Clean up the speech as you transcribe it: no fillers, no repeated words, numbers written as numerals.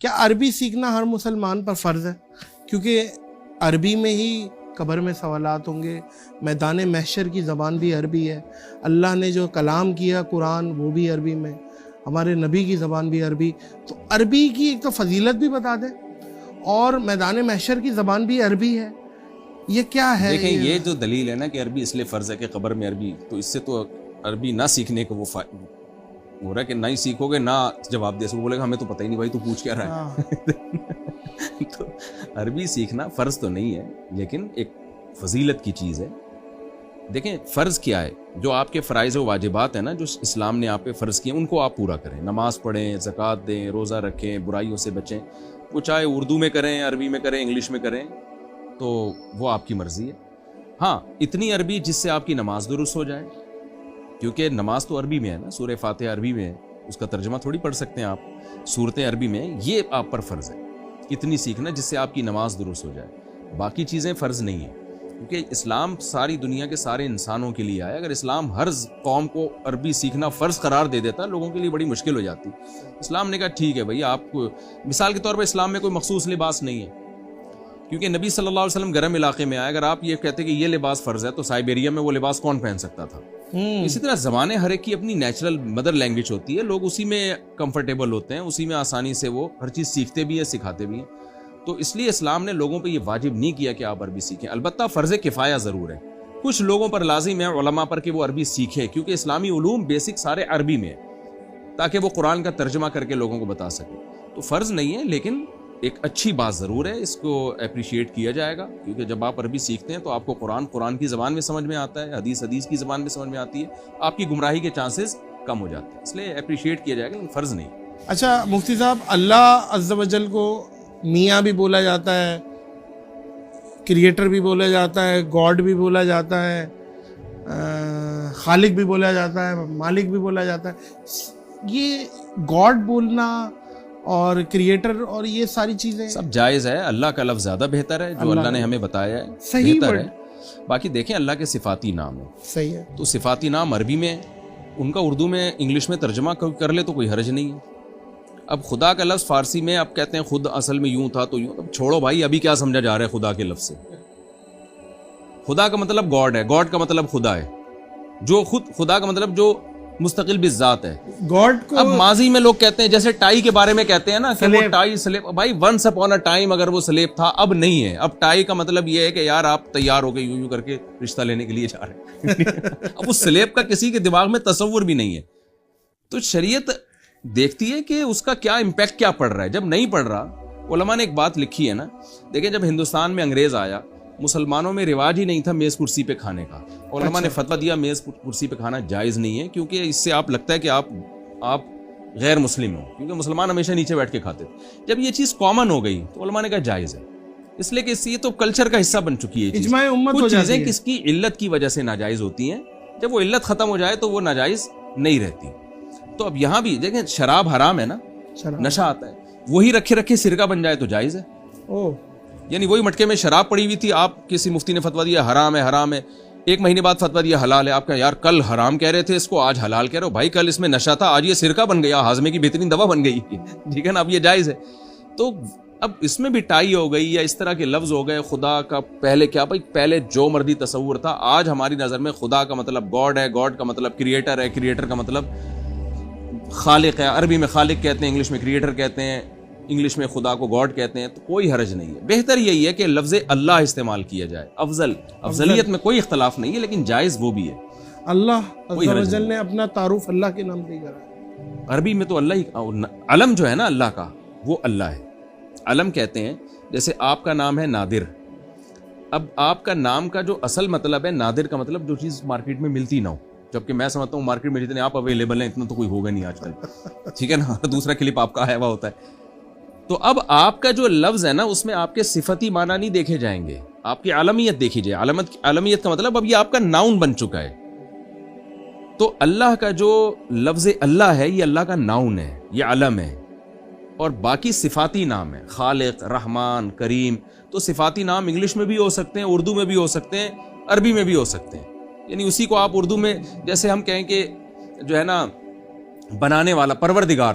کیا عربی سیکھنا ہر مسلمان پر فرض ہے؟ کیونکہ عربی میں ہی قبر میں سوالات ہوں گے، میدان محشر کی زبان بھی عربی ہے، اللہ نے جو کلام کیا قرآن وہ بھی عربی میں، ہمارے نبی کی زبان بھی عربی، تو عربی کی ایک تو فضیلت بھی بتا دیں اور میدان محشر کی زبان بھی عربی ہے، یہ کیا ہے؟ دیکھیں یہ جو دلیل ہے نا کہ عربی اس لیے فرض ہے کہ قبر میں عربی، تو اس سے تو عربی نہ سیکھنے کو وہ ہو رہا ہے کہ نہ ہی سیکھو گے نہ جواب دے سکو، بولے گا ہمیں تو پتہ ہی نہیں بھائی تو پوچھ کیا رہا ہے۔ تو عربی سیکھنا فرض تو نہیں ہے لیکن ایک فضیلت کی چیز ہے۔ دیکھیں فرض کیا ہے، جو آپ کے فرائض و واجبات ہیں نا جو اسلام نے آپ پہ فرض کیے ان کو آپ پورا کریں، نماز پڑھیں، زکوٰۃ دیں، روزہ رکھیں، برائیوں سے بچیں، وہ چاہے اردو میں کریں، عربی میں کریں، انگلش میں کریں، تو وہ آپ کی مرضی ہے۔ ہاں اتنی عربی جس سے آپ کی نماز درست ہو جائے، کیونکہ نماز تو عربی میں ہے نا، سورہ فاتحہ عربی میں ہے، اس کا ترجمہ تھوڑی پڑھ سکتے ہیں آپ، صورتیں عربی میں، یہ آپ پر فرض ہے اتنی سیکھنا جس سے آپ کی نماز درست ہو جائے، باقی چیزیں فرض نہیں ہیں، کیونکہ اسلام ساری دنیا کے سارے انسانوں کے لیے آیا۔ اگر اسلام ہر قوم کو عربی سیکھنا فرض قرار دے دیتا لوگوں کے لیے بڑی مشکل ہو جاتی۔ اسلام نے کہا ٹھیک ہے بھئی، آپ کو مثال کے طور پر اسلام میں کوئی مخصوص لباس نہیں ہے، کیونکہ نبی صلی اللہ علیہ وسلم گرم علاقے میں آئے، اگر آپ یہ کہتے کہ یہ لباس فرض ہے تو سائبیریا میں وہ لباس کون پہن سکتا تھا؟ اسی طرح زبانیں ہر ایک کی اپنی نیچرل مدر لینگویج ہوتی ہے، لوگ اسی میں کمفرٹیبل ہوتے ہیں، اسی میں آسانی سے وہ ہر چیز سیکھتے بھی ہیں، سکھاتے بھی ہیں، تو اس لیے اسلام نے لوگوں پہ یہ واجب نہیں کیا کہ آپ عربی سیکھیں۔ البتہ فرض کفایہ ضرور ہے، کچھ لوگوں پر لازم ہے، علماء پر، کہ وہ عربی سیکھیں، کیونکہ اسلامی علوم بیسک سارے عربی میں ہیں، تاکہ وہ قرآن کا ترجمہ کر کے لوگوں کو بتا سکے۔ تو فرض نہیں ہے لیکن ایک اچھی بات ضرور ہے، اس کو اپریشیٹ کیا جائے گا، کیونکہ جب آپ عربی سیکھتے ہیں تو آپ کو قرآن کی زبان میں سمجھ میں آتا ہے، حدیث کی زبان میں سمجھ میں آتی ہے، آپ کی گمراہی کے چانسز کم ہو جاتے ہیں، اس لیے اپریشیٹ کیا جائے گا لیکن فرض نہیں۔ اچھا مفتی صاحب، اللہ عز و جل کو میاں بھی بولا جاتا ہے، کریٹر بھی بولا جاتا ہے، گاڈ بھی بولا جاتا ہے، خالق بھی بولا جاتا ہے، مالک بھی بولا جاتا ہے، یہ گاڈ بولنا اور کریٹر اور یہ ساری چیزیں سب جائز ہے، اللہ کا لفظ زیادہ بہتر ہے، جو اللہ نے ہمیں بتایا ہے صحیح بہتر ہے۔ باقی دیکھیں اللہ کے صفاتی نام ہیں، صحیح ہے، تو صفاتی نام عربی میں، ان کا اردو میں انگلش میں ترجمہ کر لے تو کوئی حرج نہیں ہے۔ اب خدا کا لفظ فارسی میں اب کہتے ہیں خود اصل میں یوں تھا تو یوں، اب چھوڑو بھائی، ابھی کیا سمجھا جا رہا ہے خدا کے لفظ سے؟ خدا کا مطلب گاڈ ہے، گاڈ کا مطلب خدا ہے، جو خود خدا کا مطلب جو مستقل بالذات ہے۔ گاڈ کو اب ماضی میں لوگ کہتے ہیں جیسے ٹائی کے بارے میں کہتے ہیں نا کہ وہ ٹائی سلیب، بھائی ونس اپون اے ٹائم اگر وہ سلیب تھا، اب نہیں ہے۔ اب ٹائی کا مطلب یہ ہے کہ یار آپ تیار ہو گئے یوں کر کے رشتہ لینے کے لیے جا رہے ہیں، اب اس سلیب کا کسی کے دماغ میں تصور بھی نہیں ہے۔ تو شریعت دیکھتی ہے کہ اس کا کیا امپیکٹ کیا پڑ رہا ہے، جب نہیں پڑ رہا۔ علماء نے ایک بات لکھی ہے نا، دیکھیں جب ہندوستان میں انگریز آیا، مسلمانوں میں رواج ہی نہیں تھا میز کرسی پہ کھانے کا، علماء نے فتویٰ دیا میز کرسی پہ کھانا جائز نہیں ہے، کیونکہ اس سے آپ لگتا ہے کہ آپ غیر مسلم ہو، کیونکہ مسلمان ہمیشہ نیچے بیٹھ کے کھاتے تھے۔ جب یہ چیز کامن ہو گئی تو علماء نے کہا جائز ہے، اس لیے کہ یہ تو کلچر کا حصہ بن چکی ہے، اجماع امت ہو کچھ جاتی ہے۔ چیزیں کس کی علت کی وجہ سے ناجائز ہوتی ہیں، جب وہ علت ختم ہو جائے تو وہ ناجائز نہیں رہتی۔ تو اب یہاں بھی دیکھیں شراب حرام ہے نا، نشہ آتا ہے، وہی رکھے رکھے سرکہ بن جائے تو جائز ہے۔ یعنی وہی مٹکے میں شراب پڑی ہوئی تھی، آپ کسی مفتی نے فتویٰ دیا حرام ہے، حرام ہے، ایک مہینے بعد فتویٰ دیا حلال ہے، آپ کہا یار کل حرام کہہ رہے تھے اس کو، آج حلال کہہ رہے ہو، بھائی کل اس میں نشہ تھا، آج یہ سرکہ بن گیا، ہاضمے کی بہترین دوا بن گئی، ٹھیک ہے نا، اب یہ جائز ہے۔ تو اب اس میں بھی ٹائی ہو گئی یا اس طرح کے لفظ ہو گئے، خدا کا پہلے کیا بھائی، پہلے جو مردی تصور تھا، آج ہماری نظر میں خدا کا مطلب گاڈ ہے، گاڈ کا مطلب کریٹر ہے، کریٹر کا مطلب خالق ہے، عربی میں خالق کہتے ہیں، انگلش میں کریٹر کہتے ہیں، انگلش میں خدا کو گاڈ کہتے ہیں، تو کوئی حرج نہیں ہے۔ بہتر یہی ہے کہ لفظ اللہ استعمال کیا جائے، افضلیت میں کوئی اختلاف نہیں ہے، لیکن جائز وہ بھی ہے۔ اللہ عز و جل نے اپنا تعارف اللہ کے نام سے کرا ہے، عربی میں تو اللہ ہی، علم جو ہے نا اللہ کا وہ اللہ ہے، علم کہتے ہیں۔ جیسے آپ کا نام ہے نادر، اب آپ کا نام کا جو اصل مطلب ہے، نادر کا مطلب جو چیز مارکیٹ میں ملتی نہ ہو، جبکہ میں سمجھتا ہوں مارکیٹ میں جتنے آپ اویلیبل ہیں اتنا تو کوئی ہوگا نہیں آج کل، ٹھیک ہے نا، دوسرا کلپ آپ کا آیا ہوا ہوتا ہے۔ تو اب آپ کا جو لفظ ہے نا اس میں آپ کے صفتی معنی نہیں دیکھے جائیں گے، آپ کی علمیت دیکھی جائے۔ علمیت کا مطلب اب یہ آپ کا ناؤن بن چکا ہے۔ تو اللہ کا جو لفظ اللہ ہے یہ اللہ کا ناؤن ہے، یہ علم ہے، اور باقی صفاتی نام ہے، خالق، رحمان، کریم۔ تو صفاتی نام انگلش میں بھی ہو سکتے ہیں، اردو میں بھی ہو سکتے ہیں، عربی میں بھی ہو سکتے ہیں۔ یعنی اسی کو آپ اردو میں جیسے ہم کہیں کہ جو ہے نا بنانے والا، پروردگار،